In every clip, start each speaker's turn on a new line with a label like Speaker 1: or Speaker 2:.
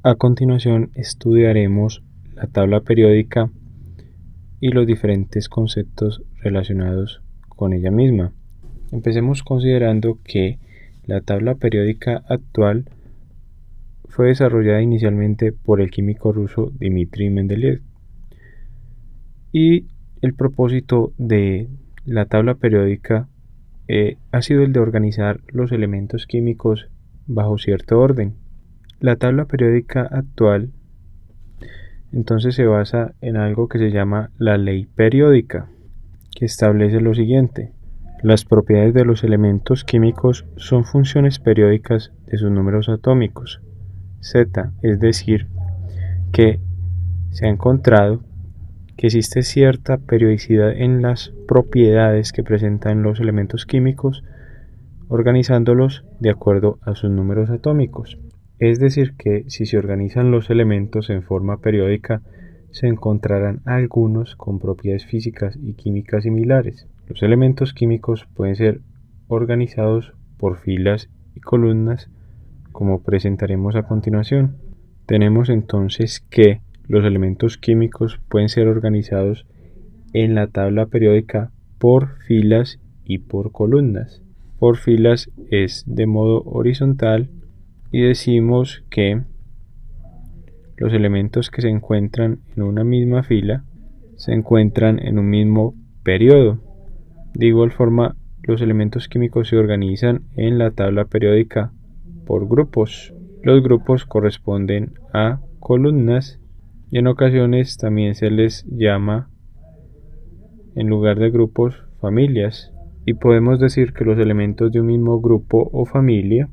Speaker 1: A continuación estudiaremos la tabla periódica y los diferentes conceptos relacionados con ella misma. Empecemos considerando que la tabla periódica actual fue desarrollada inicialmente por el químico ruso Dmitri Mendeleev, y el propósito de la tabla periódica ha sido el de organizar los elementos químicos bajo cierto orden. La tabla periódica actual entonces se basa en algo que se llama la ley periódica, que establece lo siguiente: las propiedades de los elementos químicos son funciones periódicas de sus números atómicos, Z, es decir, que se ha encontrado que existe cierta periodicidad en las propiedades que presentan los elementos químicos, organizándolos de acuerdo a sus números atómicos. Es decir, que si se organizan los elementos en forma periódica, se encontrarán algunos con propiedades físicas y químicas similares. Los elementos químicos pueden ser organizados por filas y columnas, como presentaremos a continuación. Tenemos entonces que los elementos químicos pueden ser organizados en la tabla periódica por filas y por columnas. Por filas es de modo horizontal, y decimos que los elementos que se encuentran en una misma fila se encuentran en un mismo periodo. De igual forma, los elementos químicos se organizan en la tabla periódica por grupos. Los grupos corresponden a columnas, y en ocasiones también se les llama, en lugar de grupos, familias. Y podemos decir que los elementos de un mismo grupo o familia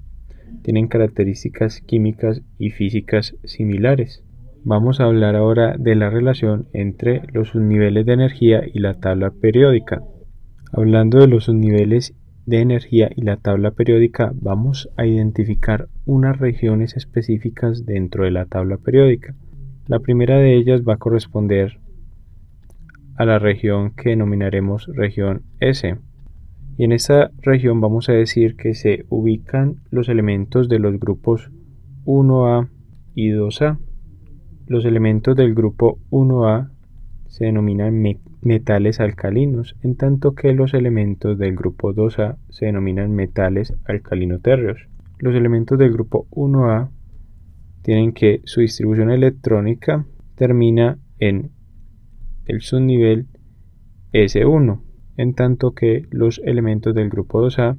Speaker 1: tienen características químicas y físicas similares. Vamos a hablar ahora de la relación entre los subniveles de energía y la tabla periódica. Hablando de los subniveles de energía y la tabla periódica, vamos a identificar unas regiones específicas dentro de la tabla periódica. La primera de ellas va a corresponder a la región que denominaremos región S. Y en esta región vamos a decir que se ubican los elementos de los grupos 1A y 2A. Los elementos del grupo 1A se denominan metales alcalinos, en tanto que los elementos del grupo 2A se denominan metales alcalino-térreos. Los elementos del grupo 1A tienen que su distribución electrónica termina en el subnivel S1. En tanto que los elementos del grupo 2A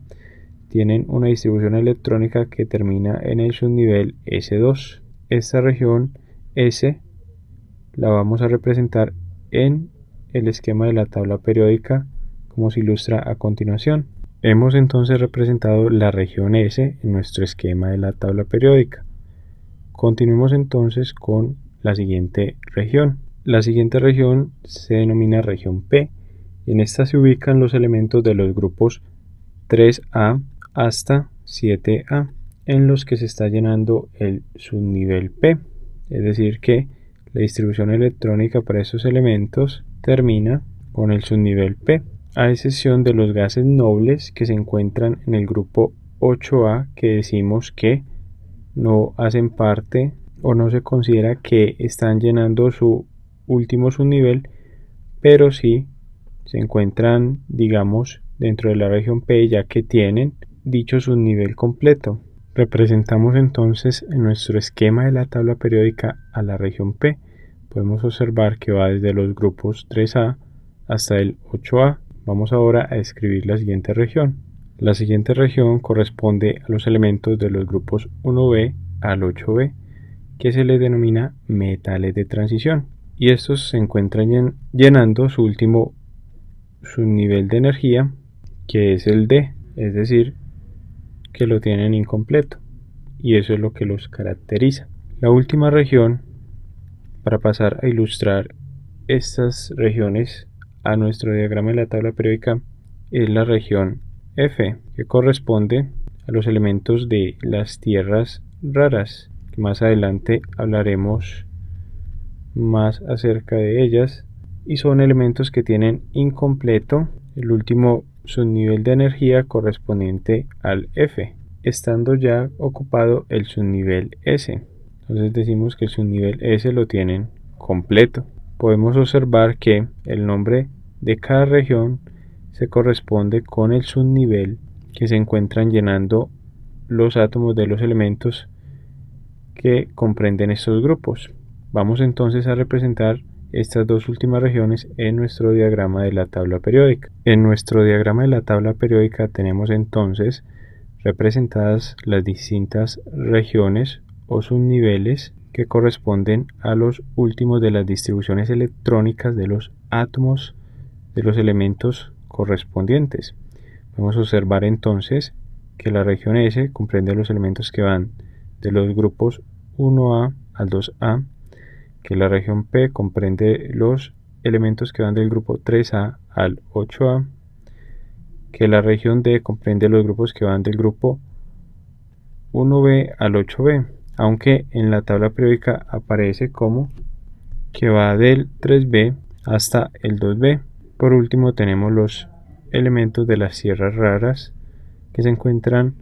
Speaker 1: tienen una distribución electrónica que termina en el subnivel S2. Esta región S la vamos a representar en el esquema de la tabla periódica, como se ilustra a continuación. Hemos entonces representado la región S en nuestro esquema de la tabla periódica. Continuemos entonces con la siguiente región. La siguiente región se denomina región P. En esta se ubican los elementos de los grupos 3A hasta 7A, en los que se está llenando el subnivel P. Es decir, que la distribución electrónica para estos elementos termina con el subnivel P, a excepción de los gases nobles que se encuentran en el grupo 8A, que decimos que no hacen parte o no se considera que están llenando su último subnivel, pero sí se encuentran, digamos, dentro de la región P, ya que tienen dicho subnivel completo. Representamos entonces en nuestro esquema de la tabla periódica a la región P. Podemos observar que va desde los grupos 3A hasta el 8A. Vamos ahora a escribir la siguiente región. La siguiente región corresponde a los elementos de los grupos 1B al 8B, que se les denomina metales de transición, y estos se encuentran llenando su último subnivel de energía, que es el D, es decir, que lo tienen incompleto, y eso es lo que los caracteriza. La última región, para pasar a ilustrar estas regiones a nuestro diagrama de la tabla periódica, es la región F, que corresponde a los elementos de las tierras raras, que más adelante hablaremos más acerca de ellas, y son elementos que tienen incompleto el último subnivel de energía correspondiente al F, estando ya ocupado el subnivel S. Entonces decimos que el subnivel S lo tienen completo. Podemos observar que el nombre de cada región se corresponde con el subnivel que se encuentran llenando los átomos de los elementos que comprenden estos grupos. Vamos entonces a representar estas dos últimas regiones en nuestro diagrama de la tabla periódica. En nuestro diagrama de la tabla periódica tenemos entonces representadas las distintas regiones o subniveles que corresponden a los últimos de las distribuciones electrónicas de los átomos de los elementos correspondientes. Vamos a observar entonces que la región S comprende los elementos que van de los grupos 1A al 2A, que la región P comprende los elementos que van del grupo 3A al 8A, que la región D comprende los grupos que van del grupo 1B al 8B, aunque en la tabla periódica aparece como que va del 3B hasta el 2B. Por último tenemos los elementos de las tierras raras que se encuentran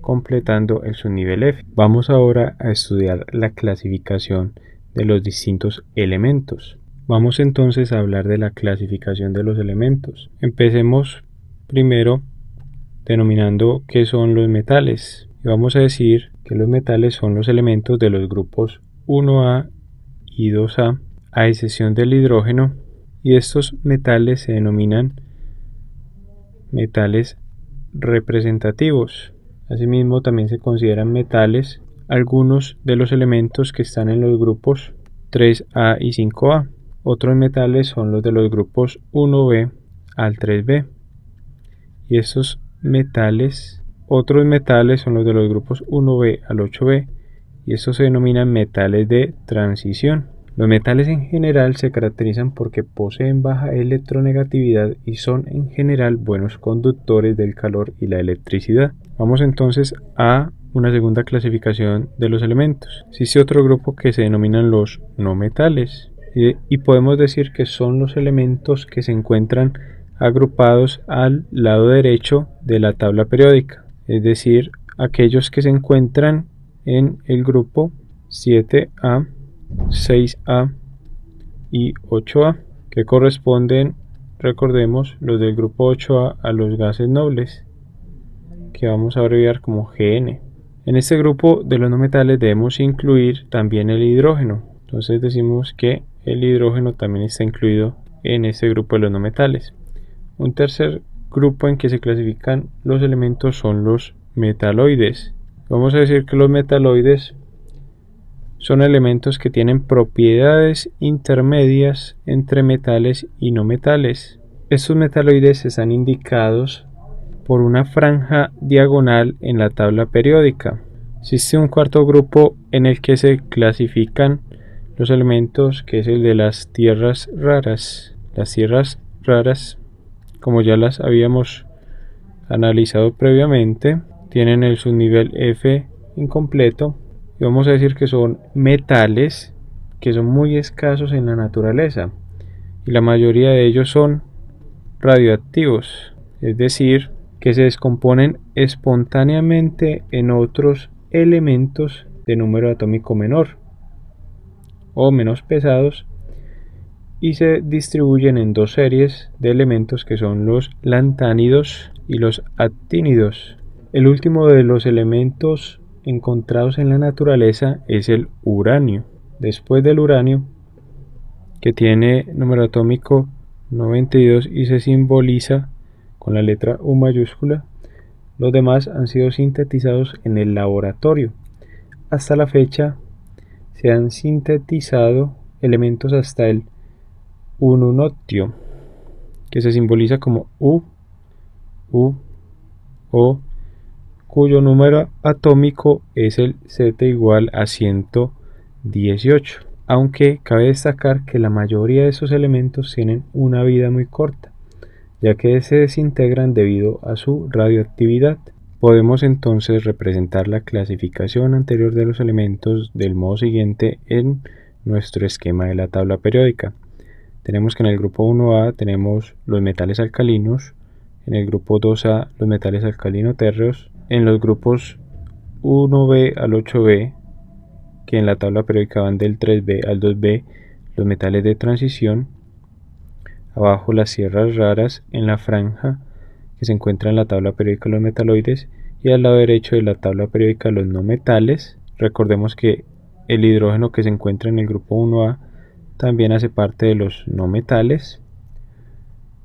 Speaker 1: completando el subnivel F. Vamos ahora a estudiar la clasificación de los distintos elementos. Vamos entonces a hablar de la clasificación de los elementos. Empecemos primero denominando qué son los metales. Y vamos a decir que los metales son los elementos de los grupos 1A y 2A, a excepción del hidrógeno, y estos metales se denominan metales representativos. Asimismo, también se consideran metales algunos de los elementos que están en los grupos 3A y 5A. Otros metales son los de los grupos 1B al 3B. Y estos metales, otros metales son los de los grupos 1B al 8B. Y estos se denominan metales de transición. Los metales en general se caracterizan porque poseen baja electronegatividad y son en general buenos conductores del calor y la electricidad. Vamos entonces a una segunda clasificación de los elementos. Existe otro grupo que se denominan los no metales y podemos decir que son los elementos que se encuentran agrupados al lado derecho de la tabla periódica, es decir, aquellos que se encuentran en el grupo 7A, 6A y 8A, que corresponden, recordemos, los del grupo 8A a los gases nobles, que vamos a abreviar como GN. En este grupo de los no metales debemos incluir también el hidrógeno. Entonces decimos que el hidrógeno también está incluido en este grupo de los no metales. Un tercer grupo en que se clasifican los elementos son los metaloides. Vamos a decir que los metaloides son elementos que tienen propiedades intermedias entre metales y no metales. Estos metaloides están indicados por una franja diagonal en la tabla periódica. Existe un cuarto grupo en el que se clasifican los elementos, que es el de las tierras raras. Las tierras raras, como ya las habíamos analizado previamente, tienen el subnivel F incompleto y vamos a decir que son metales que son muy escasos en la naturaleza y la mayoría de ellos son radioactivos, es decir, que se descomponen espontáneamente en otros elementos de número atómico menor o menos pesados y se distribuyen en dos series de elementos que son los lantánidos y los actínidos. El último de los elementos encontrados en la naturaleza es el uranio. Después del uranio, que tiene número atómico 92 y se simboliza con la letra U mayúscula, los demás han sido sintetizados en el laboratorio. Hasta la fecha se han sintetizado elementos hasta el ununotio, que se simboliza como U, O, cuyo número atómico es el Z igual a 118, aunque cabe destacar que la mayoría de esos elementos tienen una vida muy corta, ya que se desintegran debido a su radioactividad. Podemos entonces representar la clasificación anterior de los elementos del modo siguiente en nuestro esquema de la tabla periódica. Tenemos que en el grupo 1A tenemos los metales alcalinos, en el grupo 2A los metales alcalino-térreos, en los grupos 1B al 8B que en la tabla periódica van del 3B al 2B los metales de transición, abajo las tierras raras en la franja que se encuentra en la tabla periódica los metaloides, y al lado derecho de la tabla periódica los no metales. Recordemos que el hidrógeno que se encuentra en el grupo 1A también hace parte de los no metales,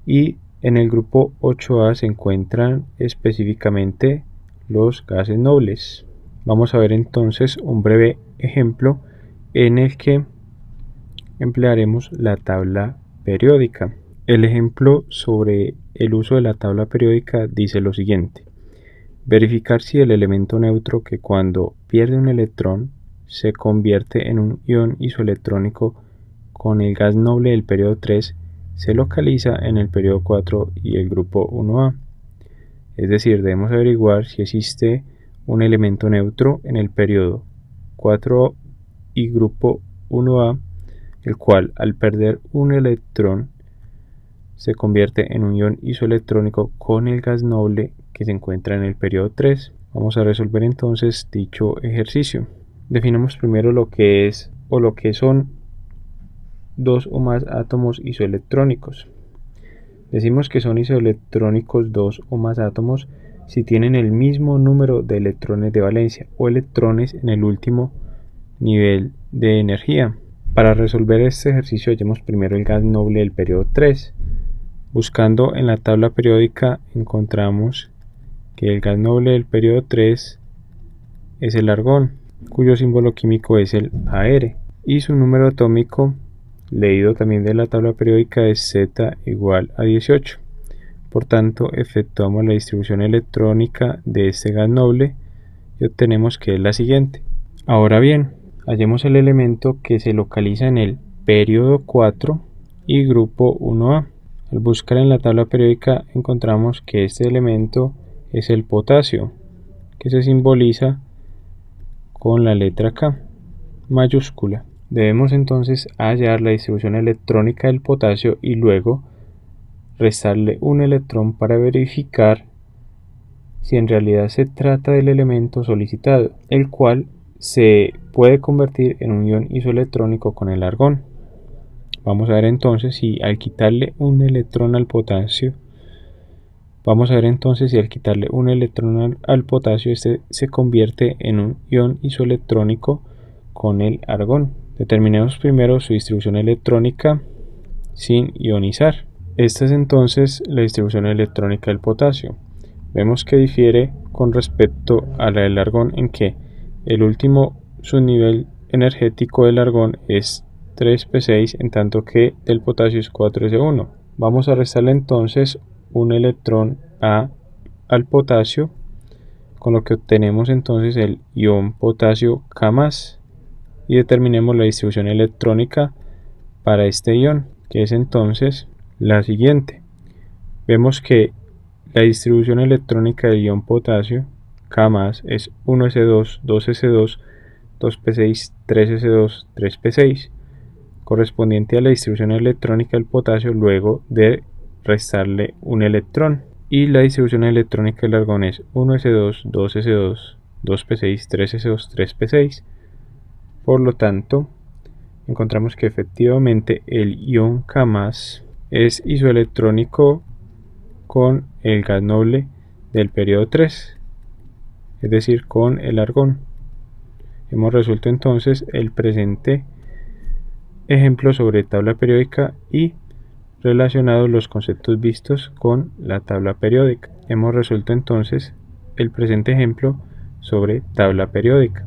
Speaker 1: y en el grupo 8A se encuentran específicamente los gases nobles. Vamos a ver entonces un breve ejemplo en el que emplearemos la tabla periódica. El ejemplo sobre el uso de la tabla periódica dice lo siguiente: verificar si el elemento neutro que cuando pierde un electrón se convierte en un ion isoelectrónico con el gas noble del periodo 3 se localiza en el periodo 4 y el grupo 1A. Es decir, debemos averiguar si existe un elemento neutro en el periodo 4 y grupo 1A, el cual al perder un electrón se convierte en un ion isoelectrónico con el gas noble que se encuentra en el periodo 3. Vamos a resolver entonces dicho ejercicio. Definamos primero lo que es o lo que son dos o más átomos isoelectrónicos. Decimos que son isoelectrónicos dos o más átomos si tienen el mismo número de electrones de valencia o electrones en el último nivel de energía. Para resolver este ejercicio hallemos primero el gas noble del periodo 3. Buscando en la tabla periódica encontramos que el gas noble del periodo 3 es el argón, cuyo símbolo químico es el Ar, y su número atómico, leído también de la tabla periódica, es Z igual a 18. Por tanto, efectuamos la distribución electrónica de este gas noble y obtenemos que es la siguiente. Ahora bien, hallemos el elemento que se localiza en el periodo 4 y grupo 1A. Al buscar en la tabla periódica encontramos que este elemento es el potasio, que se simboliza con la letra K mayúscula. Debemos entonces hallar la distribución electrónica del potasio y luego restarle un electrón para verificar si en realidad se trata del elemento solicitado, el cual se puede convertir en un ion isoelectrónico con el argón. Vamos a ver entonces si al quitarle un electrón al potasio, este se convierte en un ion isoelectrónico con el argón. Determinemos primero su distribución electrónica sin ionizar. Esta es entonces la distribución electrónica del potasio. Vemos que difiere con respecto a la del argón en que el último subnivel energético del argón es 3p6, en tanto que del potasio es 4s1. Vamos a restarle entonces un electrón al potasio, con lo que obtenemos entonces el ion potasio K+, y determinemos la distribución electrónica para este ion, que es entonces la siguiente. Vemos que la distribución electrónica del ion potasio K+ es 1s2, 2s2, 2p6, 3s2, 3p6, correspondiente a la distribución electrónica del potasio luego de restarle un electrón. Y la distribución electrónica del argón es 1s2, 2s2, 2p6, 3s2, 3p6. Por lo tanto, encontramos que efectivamente el ion K+ es isoelectrónico con el gas noble del periodo 3, es decir, con el argón. Hemos resuelto entonces el presente ejemplo sobre tabla periódica y relacionado los conceptos vistos con la tabla periódica. Hemos resuelto entonces el presente ejemplo sobre tabla periódica.